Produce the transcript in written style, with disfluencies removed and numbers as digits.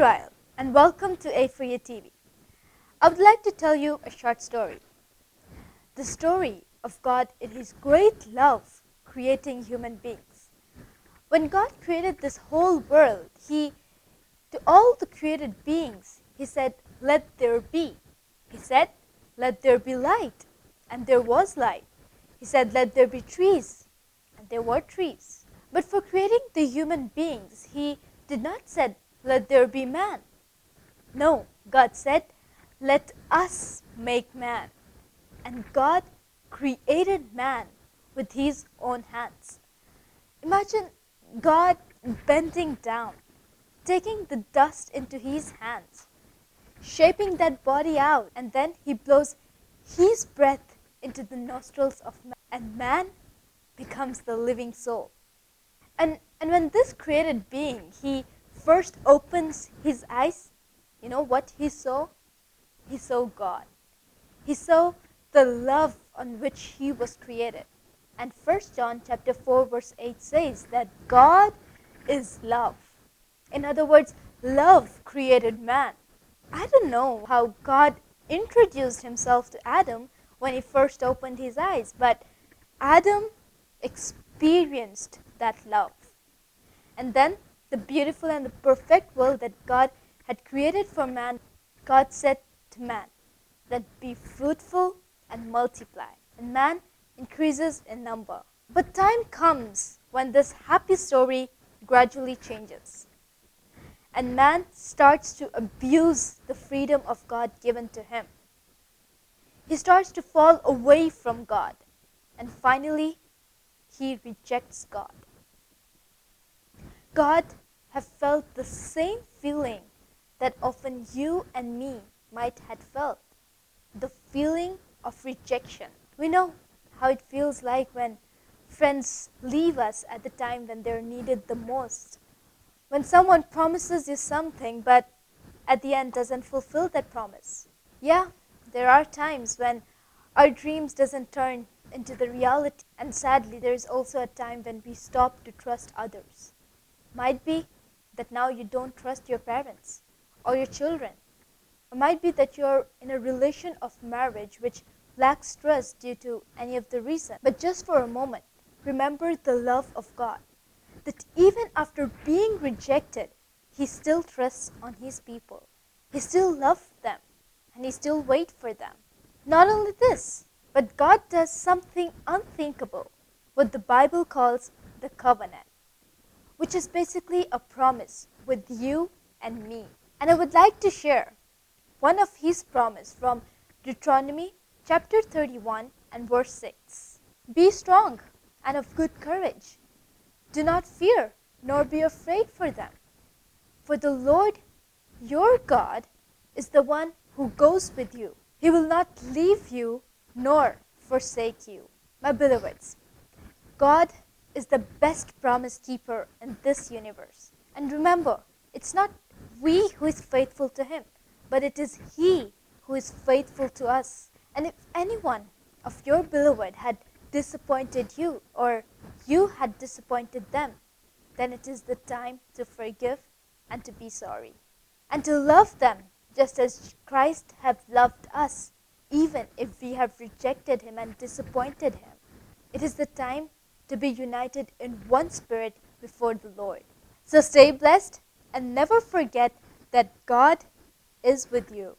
Irayal, and welcome to A for You TV. I would like to tell you a short story. The story of God in His great love creating human beings. When God created this whole world, to all the created beings, He said, "Let there be." He said, "Let there be light," and there was light. He said, "Let there be trees," and there were trees. But for creating the human beings, He did not say, "Let there be man." No, God said, "Let us make man." And God created man with His own hands. Imagine God bending down, taking the dust into His hands, shaping that body out, and then He blows His breath into the nostrils of man, and man becomes the living soul. And when this created being, he first opens his eyes, you know what he saw? He saw God. He saw the love on which he was created. And 1 John chapter 4 verse 8 says that God is love. In other words, love created man. I don't know how God introduced himself to Adam when he first opened his eyes, but Adam experienced that love. And then the beautiful and the perfect world that God had created for man, God said to man that be fruitful and multiply. And man increases in number. But time comes when this happy story gradually changes. And man starts to abuse the freedom of God given to him. He starts to fall away from God. And finally, he rejects God. God have felt the same feeling that often you and me might have felt, the feeling of rejection. We know how it feels like when friends leave us at the time when they're needed the most. When someone promises you something but at the end doesn't fulfill that promise. Yeah, there are times when our dreams doesn't turn into the reality, and sadly there is also a time when we stop to trust others. Might be that now you don't trust your parents or your children. Or might be that you're in a relation of marriage which lacks trust due to any of the reason. But just for a moment, remember the love of God. That even after being rejected, He still trusts on His people. He still loves them and He still waits for them. Not only this, but God does something unthinkable, what the Bible calls the covenant, which is basically a promise with you and me. And I would like to share one of His promise from Deuteronomy chapter 31 and verse 6. Be strong and of good courage. Do not fear nor be afraid for them. For the Lord your God is the one who goes with you. He will not leave you nor forsake you. My beloveds, God is the best promise keeper in this universe. And remember, it's not we who is faithful to Him, but it is He who is faithful to us. And if anyone of your beloved had disappointed you, or you had disappointed them, then it is the time to forgive and to be sorry. And to love them just as Christ hath loved us, even if we have rejected Him and disappointed Him. It is the time to be united in one spirit before the Lord. So stay blessed and never forget that God is with you.